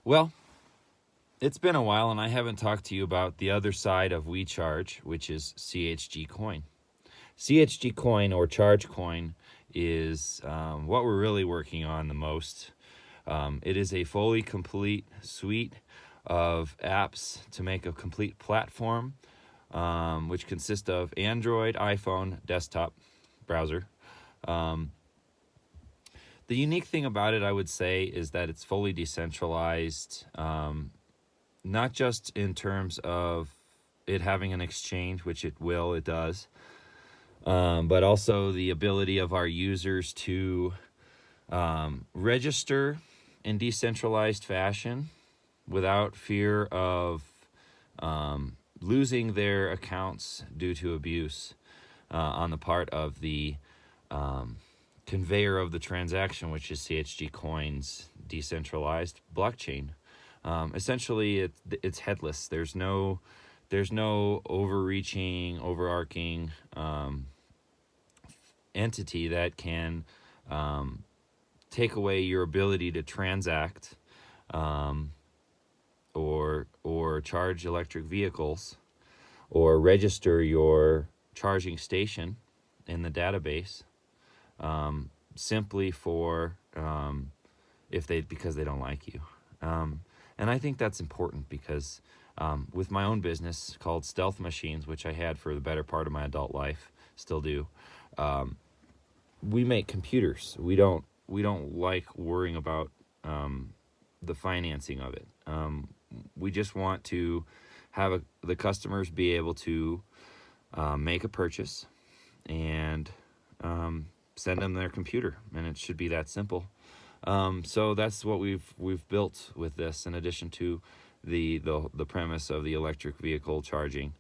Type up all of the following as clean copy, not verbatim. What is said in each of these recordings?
Well, it's been a while, and I haven't talked to you about the other side of WeCharge, which is CHG Coin. CHG Coin, or Charge Coin, is what we're really working on the most. It is a fully complete suite of apps to make a complete platform, which consists of Android, iPhone, desktop, browser. The unique thing about it, I would say, is that it's fully decentralized, not just in terms of it having an exchange, which it does, but also the ability of our users to register in decentralized fashion without fear of losing their accounts due to abuse on the part of the conveyor of the transaction, which is CHG Coin's decentralized blockchain. Essentially, it's headless. There's no overreaching, overarching entity that can take away your ability to transact or charge electric vehicles or register your charging station in the database, simply for because they don't like you. And I think that's important because with my own business called Stealth Machines, which I had for the better part of my adult life, still do, we make computers. We don't like worrying about the financing of it. We just want to have the customers be able to make a purchase and send them their computer, and it should be that simple. So that's what we've built with this, in addition to the premise of the electric vehicle charging.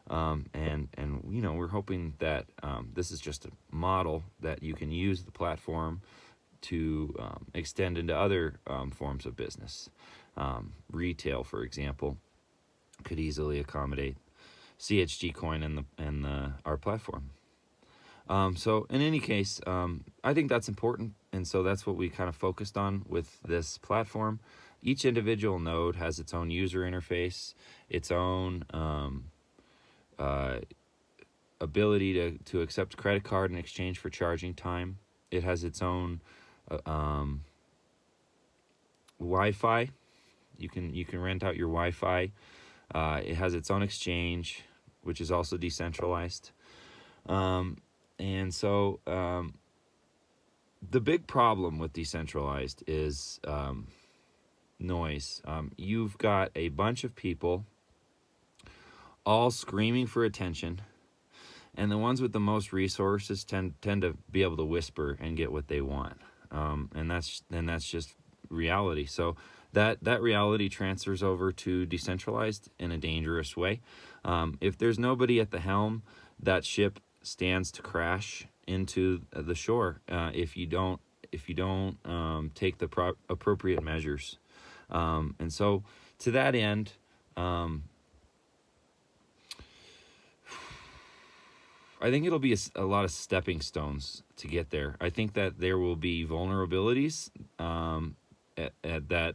And we're hoping that this is just a model that you can use the platform to extend into other forms of business. Retail, for example, could easily accommodate CHG Coin and our platform. So in any case, I think that's important, and so that's what we kind of focused on with this platform. Each individual node has its own user interface, its own ability to accept credit card in exchange for charging time. It has its own Wi-Fi. You can rent out your Wi-Fi. It has its own exchange, which is also decentralized. And so the big problem with decentralized is noise. You've got a bunch of people all screaming for attention, and the ones with the most resources tend to be able to whisper and get what they want. And that's just reality. So that reality transfers over to decentralized in a dangerous way. If there's nobody at the helm, that ship stands to crash into the shore if you don't take the appropriate measures. And so to that end, I think it'll be a lot of stepping stones to get there. I think that there will be vulnerabilities that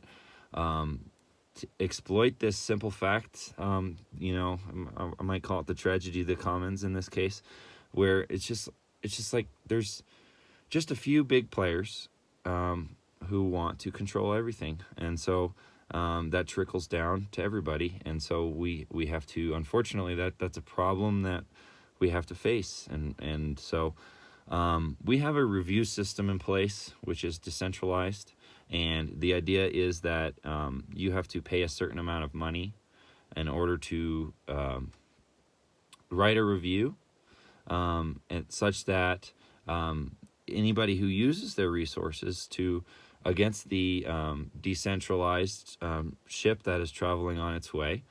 to exploit this simple fact. I might call it the tragedy of the commons in this case, where it's just like there's just a few big players who want to control everything, and so that trickles down to everybody. And so we have to, unfortunately, that's a problem that we have to face. And so we have a review system in place, which is decentralized. And the idea is that you have to pay a certain amount of money in order to write a review, and such that anybody who uses their resources against the decentralized ship that is traveling on its way,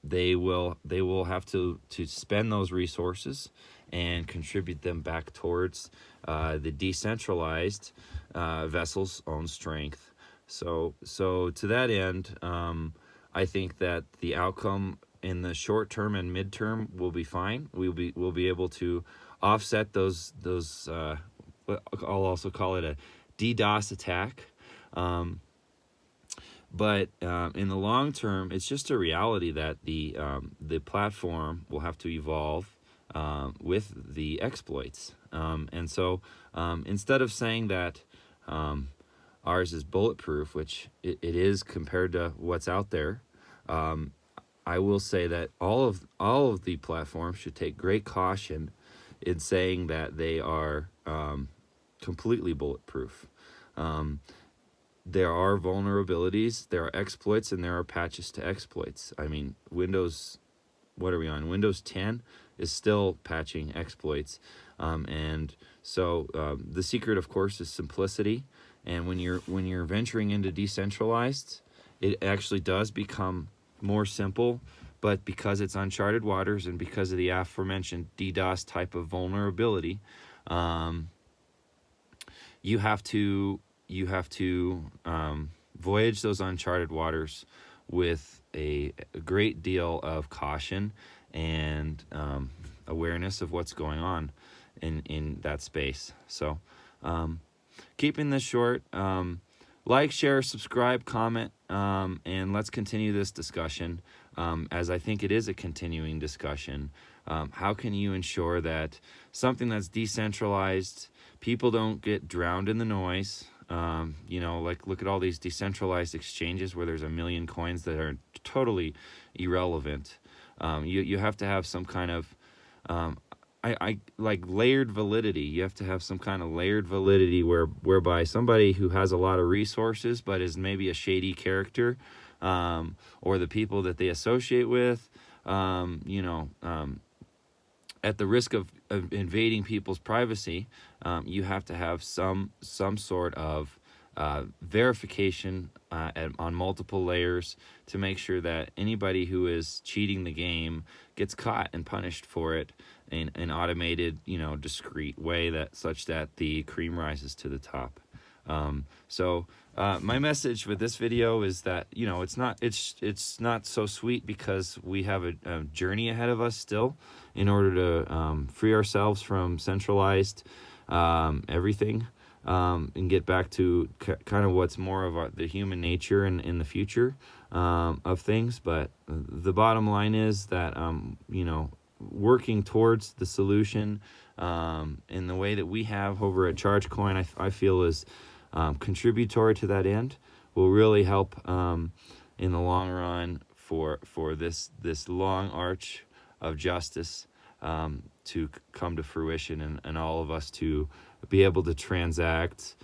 they will have to spend those resources and contribute them back towards the decentralized vessel's own strength. So to that end, I think that the outcome in the short term and midterm will be fine. We'll be able to offset those I'll also call it a DDoS attack. But in the long term, it's just a reality that the platform will have to evolve with the exploits. And so instead of saying that ours is bulletproof, which it is compared to what's out there, I will say that all of the platforms should take great caution in saying that they are completely bulletproof. There are vulnerabilities, there are exploits, and there are patches to exploits. I mean, what are we on? Windows 10 is still patching exploits. And so the secret, of course, is simplicity. And when you're venturing into decentralized, it actually does become more simple. But because it's uncharted waters and because of the aforementioned DDoS type of vulnerability, you have to voyage those uncharted waters with a great deal of caution and awareness of what's going on in that space. So keeping this short, like, share, subscribe, comment, and let's continue this discussion, as I think it is a continuing discussion. How can you ensure that something that's decentralized, people don't get drowned in the noise? Like, look at all these decentralized exchanges where there's a million coins that are totally irrelevant. You have to have some kind of I like layered validity. You have to have some kind of layered validity whereby somebody who has a lot of resources but is maybe a shady character, or the people that they associate with, at the risk of invading people's privacy, you have to have some sort of verification on multiple layers to make sure that anybody who is cheating the game gets caught and punished for it in an automated, discreet way, that such that the cream rises to the top. So my message with this video is that it's not so sweet, because we have a journey ahead of us still in order to free ourselves from centralized everything, and get back to kind of what's more of the human nature in the future of things. But the bottom line is that working towards the solution in the way that we have over at ChargeCoin, I feel is contributory to that end, will really help in the long run for this long arch of justice to come to fruition, and all of us to be able to transact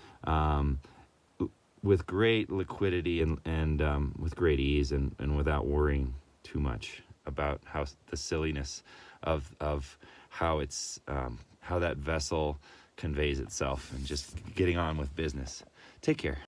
with great liquidity and with great ease, and without worrying too much about how the silliness of how it's how that vessel conveys itself, and just getting on with business. Take care.